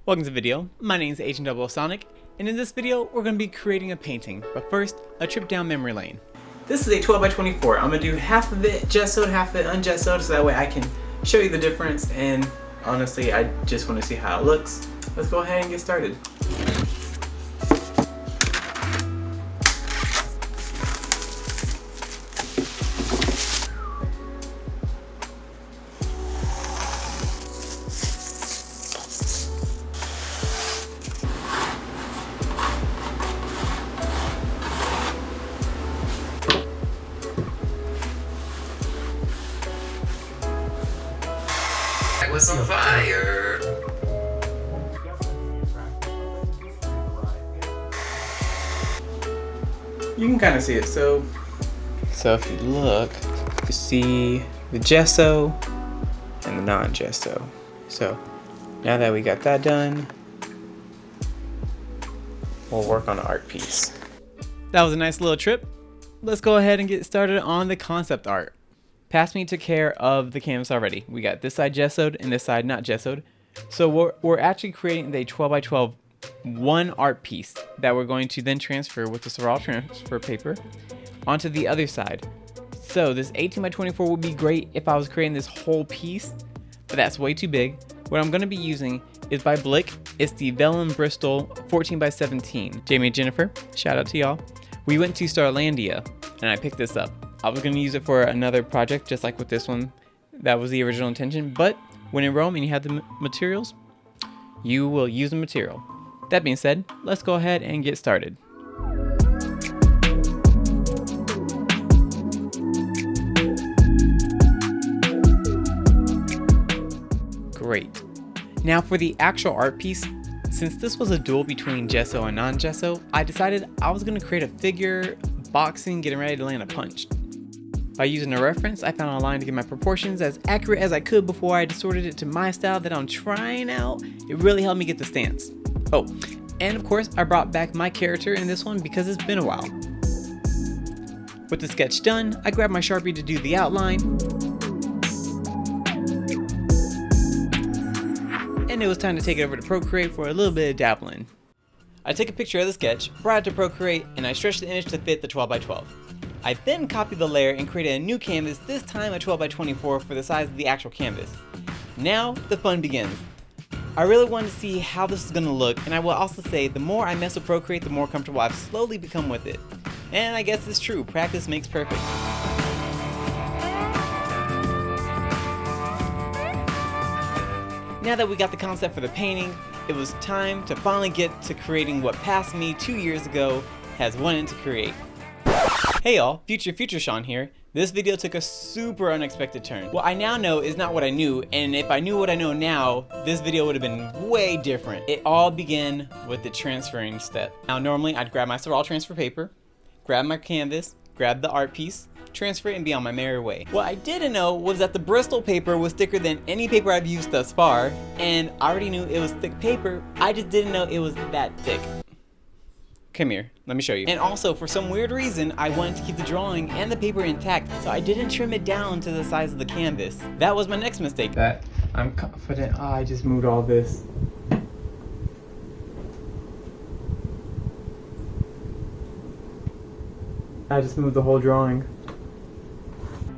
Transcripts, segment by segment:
Welcome to the video. My name is Agent Double Sonic, and in this video we're going to be creating a painting. But first, a trip down memory lane. This is a 12 by 24. I'm going to do half of it gessoed, half of it ungessoed, so that way I can show you the difference, and honestly I just want to see how it looks. Let's go ahead and get started. With some fire. You can kind of see it. So if you look, you see the gesso and the non-gesso. So now that we got that done, we'll work on the art piece. That was a nice little trip. Let's go ahead and get started on the concept art. Past me took care of the canvas already. We got this side gessoed and this side not gessoed. So we're actually creating a 12 by 12 one art piece that we're going to then transfer with the Russelll transfer paper onto the other side. So this 18 by 24 would be great if I was creating this whole piece, but that's way too big. What I'm going to be using is by Blick. It's the Vellum Bristol 14 by 17. Jaime and Jennifer, shout out to y'all. We went to Starlandia and I picked this up. I was going to use it for another project, just like with this one. That was the original intention, but when in Rome and you have the materials, you will use the material. That being said, let's go ahead and get started. Great. Now for the actual art piece, since this was a duel between gesso and non-gesso, I decided I was going to create a figure boxing, getting ready to land a punch. By using a reference I found online to get my proportions as accurate as I could before I distorted it to my style that I'm trying out, it really helped me get the stance. Oh, and of course I brought back my character in this one because it's been a while. With the sketch done, I grabbed my Sharpie to do the outline, and it was time to take it over to Procreate for a little bit of dabbling. I took a picture of the sketch, brought it to Procreate, and I stretched the image to fit the 12 by 12. I then copied the layer and created a new canvas, this time a 12 by 24 for the size of the actual canvas. Now the fun begins. I really wanted to see how this is going to look, and I will also say the more I mess with Procreate, the more comfortable I've slowly become with it. And I guess it's true, practice makes perfect. Now that we got the concept for the painting, it was time to finally get to creating what past me 2 years ago has wanted to create. Hey y'all, future Sean here. This video took a super unexpected turn. What I now know is not what I knew, and if I knew what I know now, this video would have been way different. It all began with the transferring step. Now normally I'd grab my Russelll transfer paper, grab my canvas, grab the art piece, transfer it, and be on my merry way. What I didn't know was that the Bristol paper was thicker than any paper I've used thus far, and I already knew it was thick paper, I just didn't know it was that thick. Come here, let me show you. And also, for some weird reason, I wanted to keep the drawing and the paper intact, so I didn't trim it down to the size of the canvas. That was my next mistake. That I'm confident, I just moved all this. I just moved the whole drawing.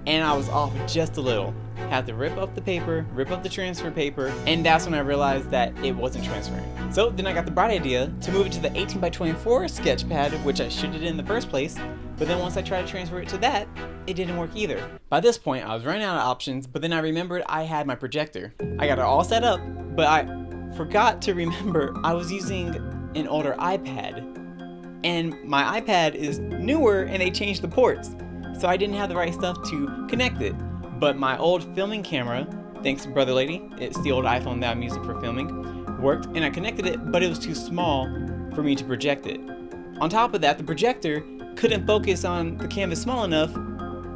And I was off just a little. Had to rip up the paper, rip up the transfer paper, and that's when I realized that it wasn't transferring. So then I got the bright idea to move it to the 18 by 24 sketch pad, which I should have did in the first place, but then once I tried to transfer it to that, it didn't work either. By this point, I was running out of options, but then I remembered I had my projector. I got it all set up, but I forgot to remember I was using an older iPad, and my iPad is newer and they changed the ports, so I didn't have the right stuff to connect it. But my old filming camera, thanks to Brother Lady, it's the old iPhone that I'm using for filming, worked, and I connected it, but it was too small for me to project it. On top of that, the projector couldn't focus on the canvas small enough,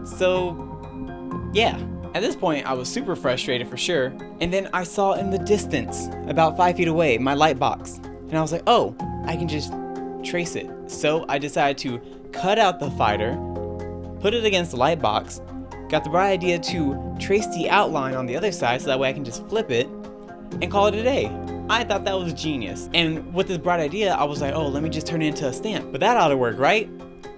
so yeah. At this point, I was super frustrated for sure, and then I saw in the distance, about 5 feet away, my light box, and I was like, oh, I can just trace it. So I decided to cut out the fighter, put it against the light box, got the bright idea to trace the outline on the other side so that way I can just flip it and call it a day. I thought that was genius. And with this bright idea, I was like, oh, let me just turn it into a stamp. But that ought to work, right?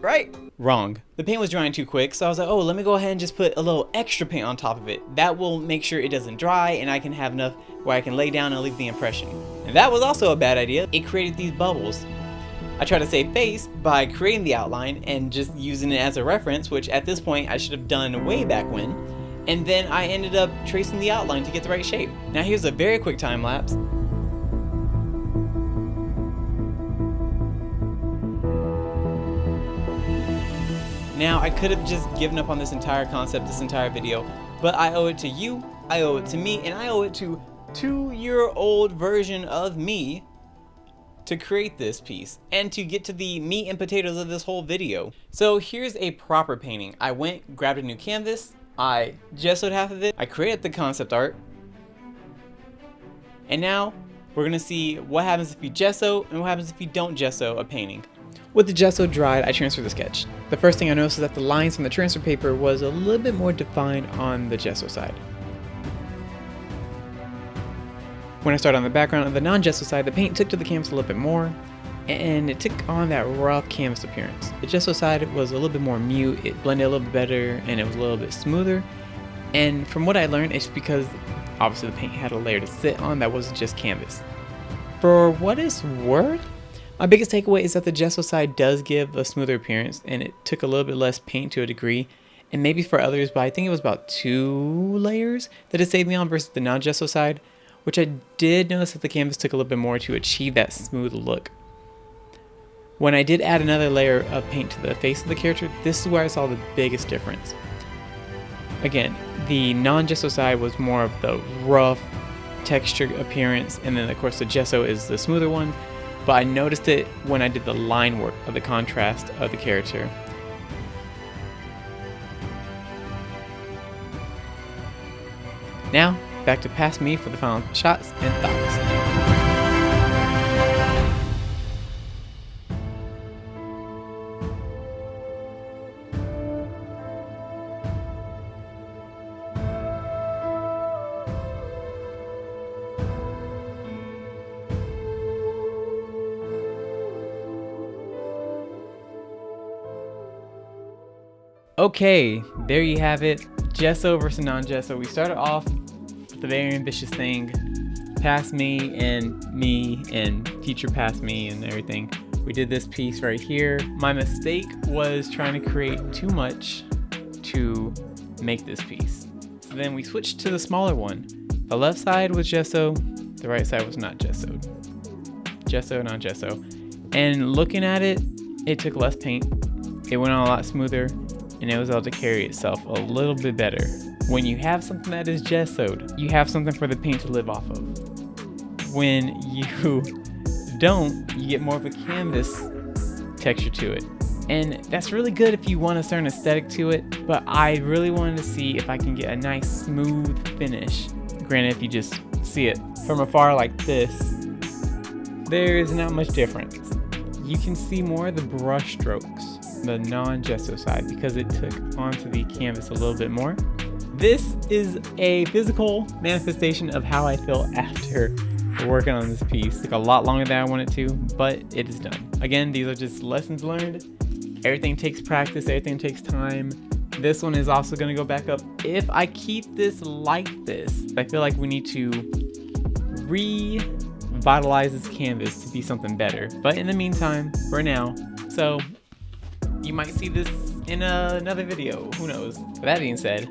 Right? Wrong. The paint was drying too quick, so I was like, oh, let me go ahead and just put a little extra paint on top of it. That will make sure it doesn't dry and I can have enough where I can lay down and leave the impression. And that was also a bad idea. It created these bubbles. I tried to save face by creating the outline and just using it as a reference, which at this point I should have done way back when. And then I ended up tracing the outline to get the right shape. Now here's a very quick time lapse. Now I could have just given up on this entire concept, this entire video, but I owe it to you, I owe it to me, and I owe it to 2-year-old version of me to create this piece and to get to the meat and potatoes of this whole video. So here's a proper painting. I went, grabbed a new canvas, I gessoed half of it, I created the concept art, and now we're gonna see what happens if you gesso and what happens if you don't gesso a painting. With the gesso dried, I transferred the sketch. The first thing I noticed is that the lines from the transfer paper was a little bit more defined on the gesso side. When I started on the background of the non-gesso side, the paint took to the canvas a little bit more, and it took on that rough canvas appearance. The gesso side was a little bit more mute, it blended a little bit better, and it was a little bit smoother. And from what I learned, it's because obviously the paint had a layer to sit on that wasn't just canvas. For what it's worth, my biggest takeaway is that the gesso side does give a smoother appearance, and it took a little bit less paint to a degree, and maybe for others, but I think it was about 2 layers that it saved me on versus the non-gesso side, which I did notice that the canvas took a little bit more to achieve that smooth look. When I did add another layer of paint to the face of the character, this is where I saw the biggest difference. Again, the non-gesso side was more of the rough texture appearance, and then of course the gesso is the smoother one, but I noticed it when I did the line work of the contrast of the character. Now, back to past me for the final shots and thoughts. Okay, there you have it. Gesso versus non-gesso. We started off with a very ambitious thing. Past me and future past me and everything. We did this piece right here. My mistake was trying to create too much to make this piece. So then we switched to the smaller one. The left side was gesso, the right side was not gessoed. Gesso, non-gesso. And looking at it, it took less paint. It went on a lot smoother, and it was able to carry itself a little bit better. When you have something that is gessoed, you have something for the paint to live off of. When you don't, you get more of a canvas texture to it. And that's really good if you want a certain aesthetic to it, but I really wanted to see if I can get a nice smooth finish. Granted, if you just see it from afar like this, there is not much difference. You can see more of the brush strokes, the non-gesso side, because it took onto the canvas a little bit more. This is a physical manifestation of how I feel after working on this piece. It took a lot longer than I wanted to, but it is done. Again, these are just lessons learned. Everything takes practice, everything takes time. This one is also gonna go back up. If I keep this like this, I feel like we need to revitalize this canvas to be something better. But in the meantime, for now, so you might see this in another video, who knows. With that being said,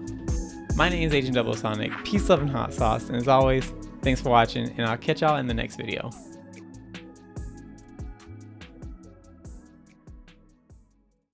my name is Agent Double Sonic, peace, love, and hot sauce, and as always, thanks for watching, and I'll catch y'all in the next video.